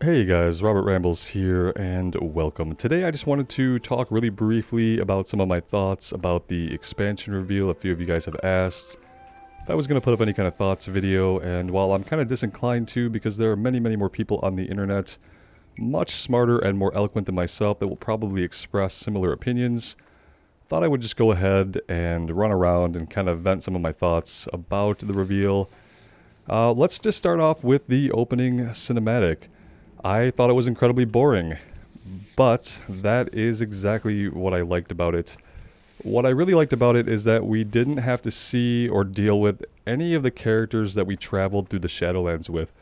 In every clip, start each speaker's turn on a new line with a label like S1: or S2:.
S1: Hey guys, Robert Rambles here, and welcome. Today I just wanted to talk really briefly about some of my thoughts about the expansion reveal. A few of you guys have asked if I was going to put up any kind of thoughts video, and while I'm kind of disinclined to because there are many more people on the internet much smarter and more eloquent than myself that will probably express similar opinions, thought I would just go ahead and run around and kind of vent some of my thoughts about the reveal. Let's just start off with the opening cinematic. I thought it was incredibly boring, but that is exactly what I liked about it. What I really liked about it is that we didn't have to see or deal with any of the characters that we traveled through the Shadowlands with.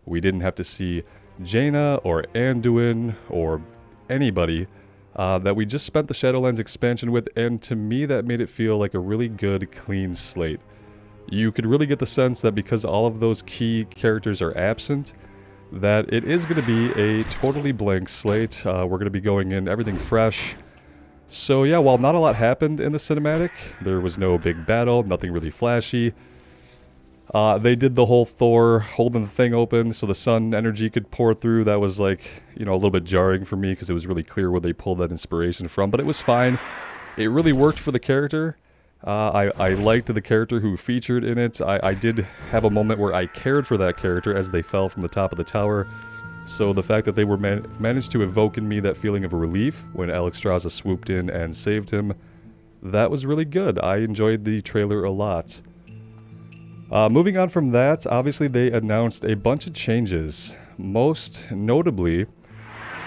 S1: We didn't have to see Jaina or Anduin or anybody that we just spent the Shadowlands expansion with, and to me that made it feel like a really good, clean slate. You could really get the sense that because all of those key characters are absent, that it is going to be a totally blank slate. We're going to be going in everything fresh. So yeah, while not a lot happened in the cinematic, there was no big battle, nothing really flashy. They did the whole Thor holding the thing open so the sun energy could pour through. That was like, a little bit jarring for me because it was really clear where they pulled that inspiration from, but it was fine. It really worked for the character. I liked the character who featured in it. I did have a moment where I cared for that character as they fell from the top of the tower. So the fact that they were managed to evoke in me that feeling of relief when Alexstrasza swooped in and saved him, that was really good. I enjoyed the trailer a lot. Moving on from that, obviously they announced a bunch of changes. Most notably,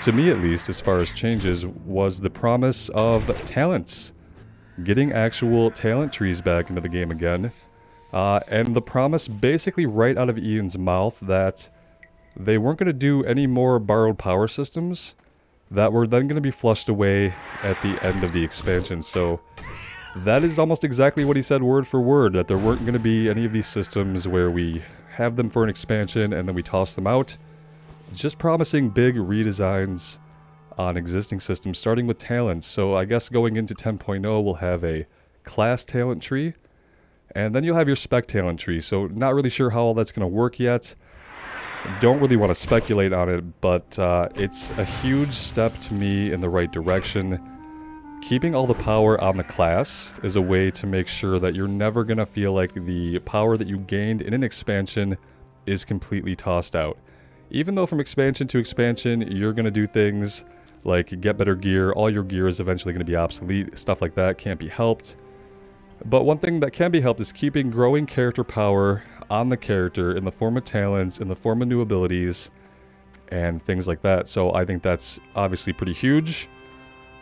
S1: to me at least, as far as changes, was the promise of talents. Getting actual talent trees back into the game again. And the promise basically right out of Ian's mouth that they weren't going to do any more borrowed power systems that were then going to be flushed away at the end of the expansion. So that is almost exactly what he said word for word, that there weren't going to be any of these systems where we have them for an expansion and then we toss them out. Just promising big redesigns on existing systems, starting with talents. So I guess going into 10.0 we'll have a class talent tree, and then you'll have your spec talent tree. So not really sure how all that's going to work yet. Don't really want to speculate on it, but it's a huge step to me in the right direction. Keeping all the power on the class is a way to make sure that you're never going to feel like the power that you gained in an expansion is completely tossed out. Even though from expansion to expansion you're going to do things like get better gear, all your gear is eventually going to be obsolete, stuff like that can't be helped. But one thing that can be helped is keeping growing character power on the character in the form of talents, in the form of new abilities, and things like that. So I think that's obviously pretty huge.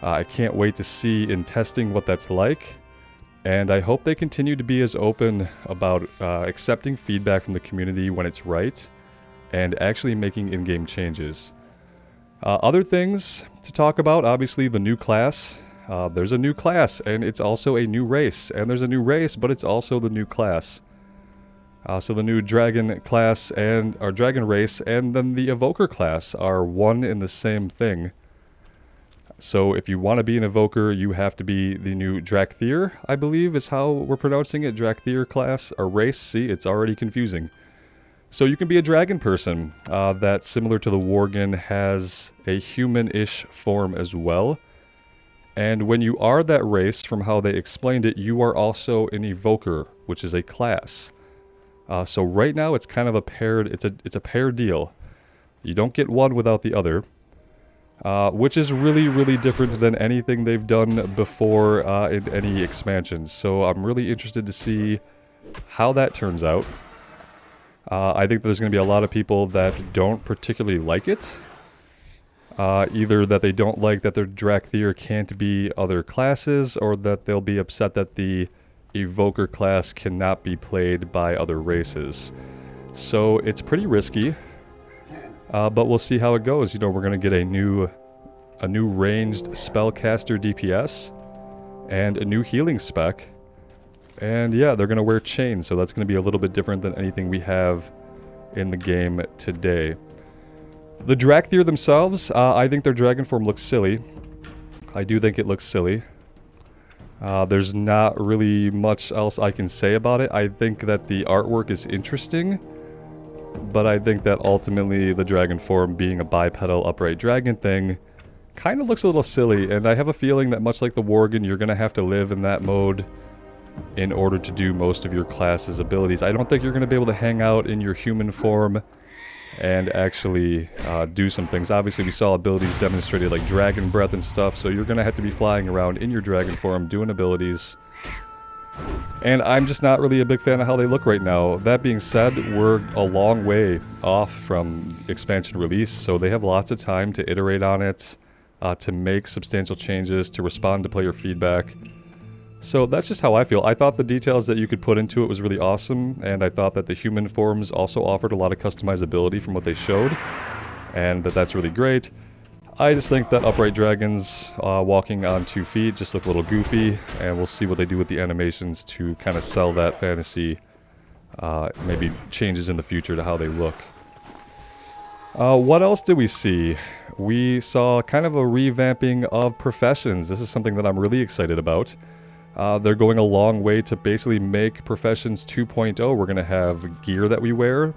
S1: I can't wait to see in testing what that's like, and I hope they continue to be as open about accepting feedback from the community when it's right, and actually making in-game changes. Other things to talk about, obviously the new class. There's a new class, and it's also a new race. And there's a new race, but it's also the new class. So the new dragon class and our dragon race, and then the evoker class are one in the same thing. So if you want to be an evoker, you have to be the new Drakthir, I believe is how we're pronouncing it. Drakthir class, or race. See, it's already confusing. So you can be a dragon person that, similar to the Worgen, has a human-ish form as well. And when you are that race, from how they explained it, you are also an evoker, which is a class. So right now it's kind of a paired, it's a paired deal. You don't get one without the other, which is really different than anything they've done before in any expansions. So I'm really interested to see how that turns out. I think there's going to be a lot of people that don't particularly like it. Either that they don't like that their Drakthir can't be other classes, or that they'll be upset that the Evoker class cannot be played by other races. So it's pretty risky, but we'll see how it goes. We're going to get a new ranged spellcaster DPS, and a new healing spec. And yeah, they're going to wear chains, so that's going to be a little bit different than anything we have in the game today. The Drakthir themselves, I think their dragon form looks silly. I do think it looks silly. There's not really much else I can say about it. I think that the artwork is interesting, but I think that ultimately the dragon form being a bipedal upright dragon thing kind of looks a little silly, and I have a feeling that much like the Worgen, you're going to have to live in that mode in order to do most of your class's abilities. I don't think you're going to be able to hang out in your human form and actually do some things. Obviously, we saw abilities demonstrated like dragon breath and stuff, so you're going to have to be flying around in your dragon form doing abilities. And I'm just not really a big fan of how they look right now. That being said, we're a long way off from expansion release, so they have lots of time to iterate on it, to make substantial changes, to respond to player feedback. So that's just how I feel. I thought the details that you could put into it was really awesome, and I thought that the human forms also offered a lot of customizability from what they showed, and that's really great. I just think that upright dragons walking on 2 feet just look a little goofy, and we'll see what they do with the animations to kind of sell that fantasy, maybe changes in the future to how they look. What else did we see? We saw kind of a revamping of Professions. This is something that I'm really excited about. They're going a long way to basically make Professions 2.0. We're going to have gear that we wear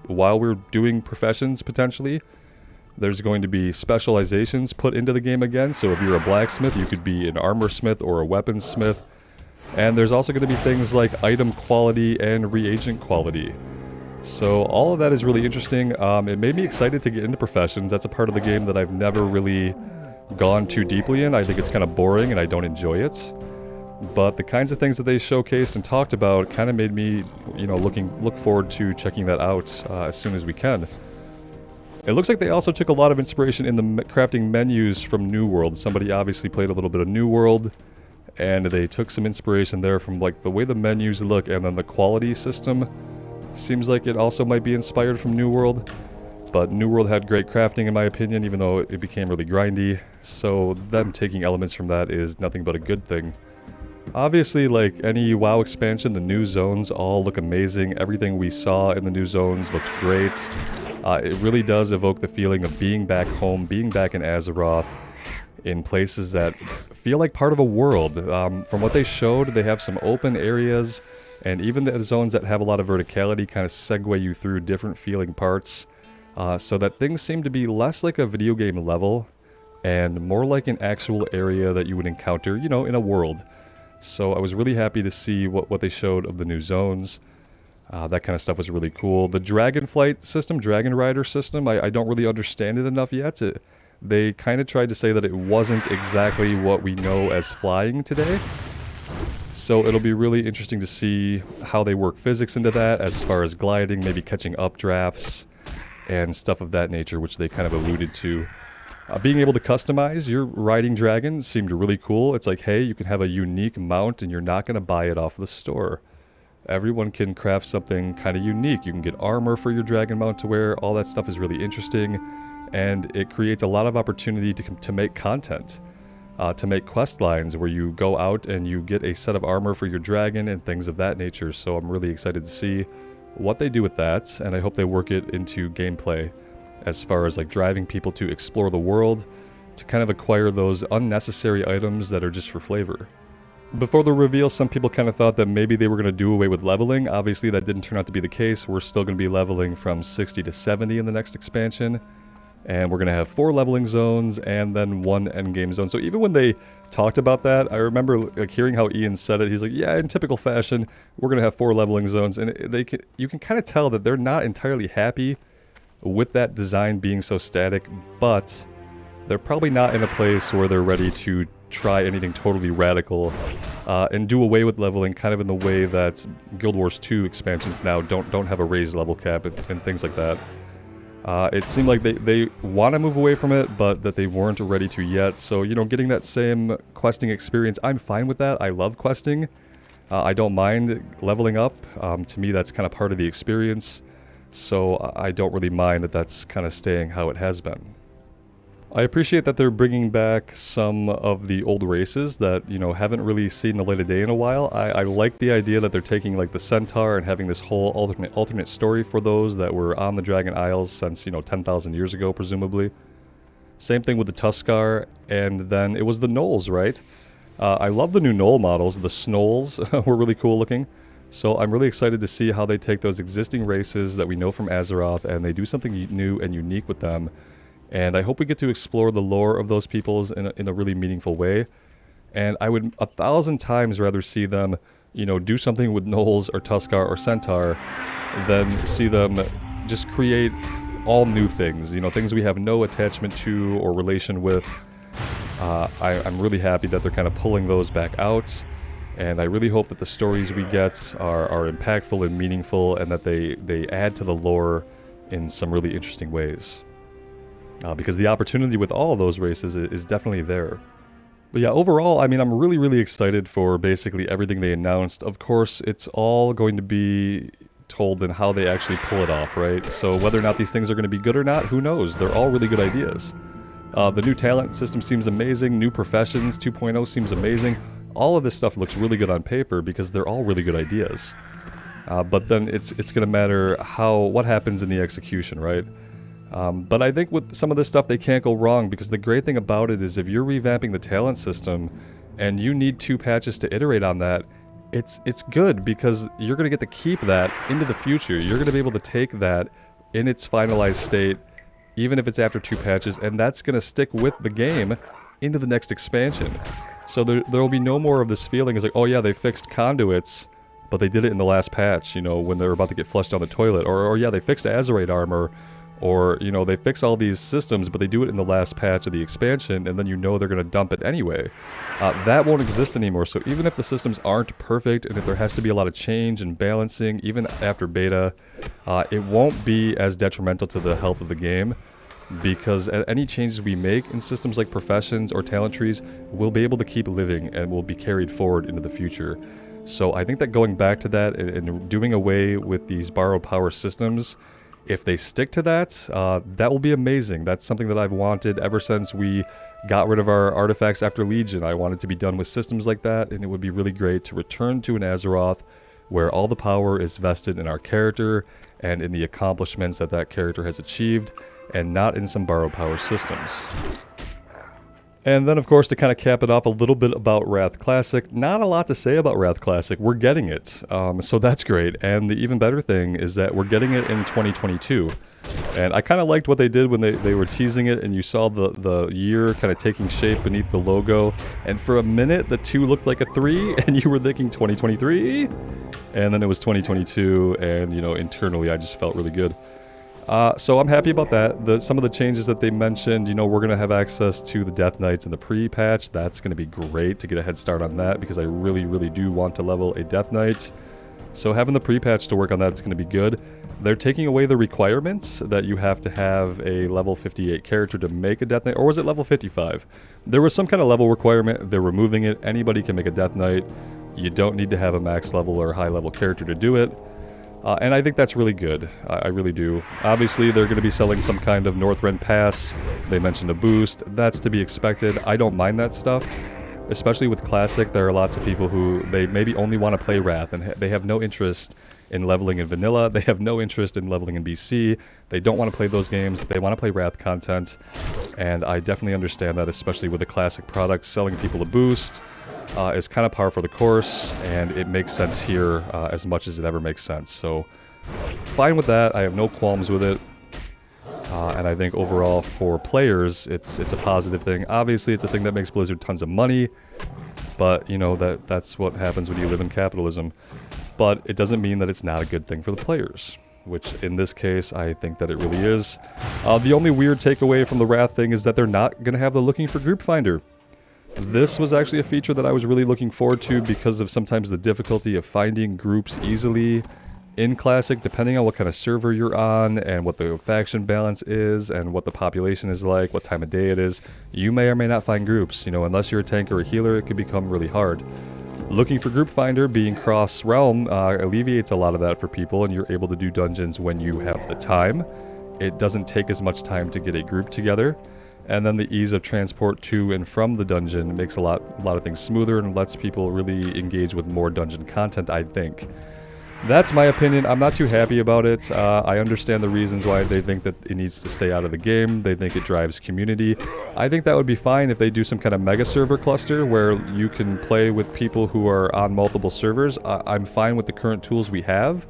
S1: while we're doing Professions, potentially. There's going to be specializations put into the game again, so if you're a blacksmith, you could be an armor smith or a weaponsmith. And there's also going to be things like item quality and reagent quality. So all of that is really interesting. It made me excited to get into Professions. That's a part of the game that I've never really gone too deeply in. I think it's kind of boring and I don't enjoy it. But the kinds of things that they showcased and talked about kind of made me, you know, look forward to checking that out as soon as we can. It looks like they also took a lot of inspiration in the crafting menus from New World. Somebody obviously played a little bit of New World, and they took some inspiration there from like the way the menus look, and then the quality system seems like it also might be inspired from New World. But New World had great crafting in my opinion, even though it became really grindy, so them taking elements from that is nothing but a good thing. Obviously, like any WoW expansion, the new zones all look amazing. Everything we saw in the new zones looked great. It really does evoke the feeling of being back home, being back in Azeroth, in places that feel like part of a world. From what they showed, they have some open areas, and even the zones that have a lot of verticality kind of segue you through different feeling parts, so that things seem to be less like a video game level, and more like an actual area that you would encounter, you know, in a world. So I was really happy to see what they showed of the new zones. That kind of stuff was really cool. The Dragonflight system, Dragon Rider system, I don't really understand it enough yet. They kind of tried to say that it wasn't exactly what we know as flying today. So it'll be really interesting to see how they work physics into that as far as gliding, maybe catching updrafts, and stuff of that nature, which they kind of alluded to. Being able to customize your riding dragon seemed really cool. It's like, hey, you can have a unique mount and you're not going to buy it off the store. Everyone can craft something kind of unique. You can get armor for your dragon mount to wear. All that stuff is really interesting. And it creates a lot of opportunity to make content. To make quest lines where you go out and you get a set of armor for your dragon and things of that nature. So I'm really excited to see what they do with that. And I hope they work it into gameplay, as far as like driving people to explore the world, to kind of acquire those unnecessary items that are just for flavor. Before the reveal, some people kind of thought that maybe they were going to do away with leveling. Obviously, that didn't turn out to be the case. We're still going to be leveling from 60 to 70 in the next expansion. And we're going to have 4 leveling zones and then 1 endgame zone. So even when they talked about that, I remember like hearing how Ian said it. He's like, yeah, in typical fashion, we're going to have 4 leveling zones. And you can kind of tell that they're not entirely happy with that design being so static, but they're probably not in a place where they're ready to try anything totally radical and do away with leveling, kind of in the way that Guild Wars 2 expansions now don't have a raised level cap and things like that. It seemed like they want to move away from it, but that they weren't ready to yet. So, you know, getting that same questing experience, I'm fine with that. I love questing. I don't mind leveling up. To me, that's kind of part of the experience. So I don't really mind that that's kind of staying how it has been. I appreciate that they're bringing back some of the old races that, you know, haven't really seen the light of day in a while. I like the idea that they're taking like the Centaur and having this whole alternate story for those that were on the Dragon Isles since, you know, 10,000 years ago, presumably. Same thing with the Tuskar, and then it was the Gnolls, right? I love the new Gnoll models. The Snolls were really cool looking. So I'm really excited to see how they take those existing races that we know from Azeroth and they do something new and unique with them. And I hope we get to explore the lore of those peoples in a really meaningful way. And I would 1,000 times rather see them, you know, do something with Gnolls or Tuskar or Centaur than see them just create all new things, you know, things we have no attachment to or relation with. I'm really happy that they're kind of pulling those back out. And I really hope that the stories we get are impactful and meaningful and that they add to the lore in some really interesting ways. Because the opportunity with all of those races is definitely there. But yeah, overall, I mean, I'm really, really excited for basically everything they announced. Of course, it's all going to be told in how they actually pull it off, right? So whether or not these things are going to be good or not, who knows? They're all really good ideas. The new talent system seems amazing. New Professions 2.0 seems amazing. All of this stuff looks really good on paper because they're all really good ideas. But then it's going to matter what happens in the execution, right? But I think with some of this stuff they can't go wrong because the great thing about it is if you're revamping the talent system and you need 2 patches to iterate on that, it's good because you're going to get to keep that into the future. You're going to be able to take that in its finalized state even if it's after 2 patches, and that's going to stick with the game into the next expansion. So there will be no more of this feeling as like, oh yeah, they fixed conduits, but they did it in the last patch, you know, when they were about to get flushed down the toilet. Or yeah, they fixed Azerite armor, or, you know, they fix all these systems, but they do it in the last patch of the expansion, and then you know they're going to dump it anyway. That won't exist anymore, so even if the systems aren't perfect, and if there has to be a lot of change and balancing, even after beta, it won't be as detrimental to the health of the game, because any changes we make in systems like Professions or Talent Trees will be able to keep living and will be carried forward into the future. So I think that going back to that and doing away with these borrowed power systems, if they stick to that, that will be amazing. That's something that I've wanted ever since we got rid of our artifacts after Legion. I wanted to be done with systems like that, and it would be really great to return to an Azeroth where all the power is vested in our character and in the accomplishments that that character has achieved, and not in some borrowed power systems. And then, of course, to kind of cap it off, a little bit about Wrath Classic. Not a lot to say about Wrath Classic. We're getting it. So that's great. And the even better thing is that we're getting it in 2022. And I kind of liked what they did when they were teasing it, and you saw the year kind of taking shape beneath the logo. And for a minute, the 2 looked like a 3, and you were thinking 2023? And then it was 2022, and, you know, internally I just felt really good. So I'm happy about that. Some of the changes that they mentioned, you know, we're going to have access to the Death Knights in the pre-patch. That's going to be great to get a head start on that because I really, really do want to level a Death Knight. So having the pre-patch to work on that is going to be good. They're taking away the requirements that you have to have a level 58 character to make a Death Knight, or was it level 55? There was some kind of level requirement. They're removing it. Anybody can make a Death Knight. You don't need to have a max level or high level character to do it. And I think that's really good. I really do. Obviously, they're going to be selling some kind of Northrend Pass. They mentioned a boost. That's to be expected. I don't mind that stuff. Especially with Classic, there are lots of people who, they maybe only want to play Wrath, and they have no interest in leveling in Vanilla. They have no interest in leveling in BC. They don't want to play those games. They want to play Wrath content. And I definitely understand that, especially with the Classic product. Selling people a boost is kind of par for the course, and it makes sense here as much as it ever makes sense. So, fine with that. I have no qualms with it. And I think overall for players, it's a positive thing. Obviously, it's a thing that makes Blizzard tons of money, but you know that's what happens when you live in capitalism. But it doesn't mean that it's not a good thing for the players, which in this case, I think that it really is. The only weird takeaway from the Wrath thing is that they're not going to have the looking for group finder. This was actually a feature that I was really looking forward to because of sometimes the difficulty of finding groups easily in Classic, depending on what kind of server you're on and what the faction balance is and what the population is like, what time of day it is. You may or may not find groups. You know, unless you're a tank or a healer, it can become really hard. Looking for group finder, being cross-realm, alleviates a lot of that for people, and you're able to do dungeons when you have the time. It doesn't take as much time to get a group together. And then the ease of transport to and from the dungeon makes a lot of things smoother and lets people really engage with more dungeon content, I think. That's my opinion. I'm not too happy about it. I understand the reasons why they think that it needs to stay out of the game. They think it drives community. I think that would be fine if they do some kind of mega server cluster where you can play with people who are on multiple servers. I'm fine with the current tools we have,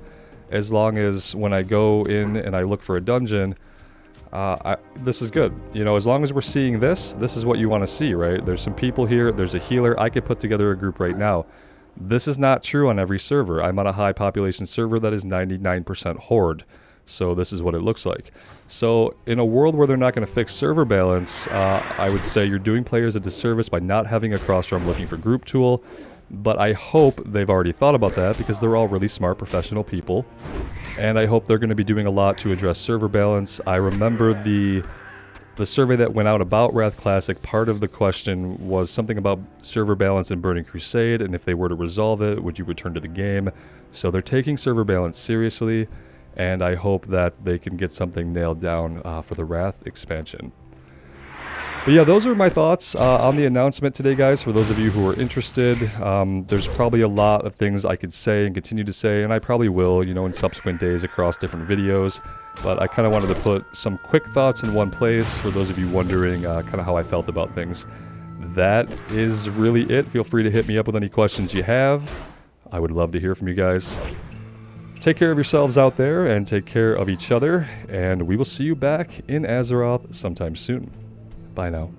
S1: as long as when I go in and I look for a dungeon, this is good. You know, as long as we're seeing this is what you want to see, right? There's some people here, there's a healer. I could put together a group right now. This is not true on every server. I'm on a high population server that is 99% horde. So this is what it looks like. So in a world where they're not going to fix server balance, I would say you're doing players a disservice by not having a cross-drum looking for group tool. But I hope they've already thought about that because they're all really smart professional people. And I hope they're going to be doing a lot to address server balance. I remember the survey that went out about Wrath Classic, part of the question was something about server balance in Burning Crusade, and if they were to resolve it, would you return to the game? So they're taking server balance seriously, and I hope that they can get something nailed down for the Wrath expansion. But yeah, those are my thoughts on the announcement today, guys. For those of you who are interested, there's probably a lot of things I could say and continue to say, and I probably will, you know, in subsequent days across different videos. But I kind of wanted to put some quick thoughts in one place for those of you wondering kind of how I felt about things. That is really it. Feel free to hit me up with any questions you have. I would love to hear from you guys. Take care of yourselves out there, and take care of each other, and we will see you back in Azeroth sometime soon. Bye now.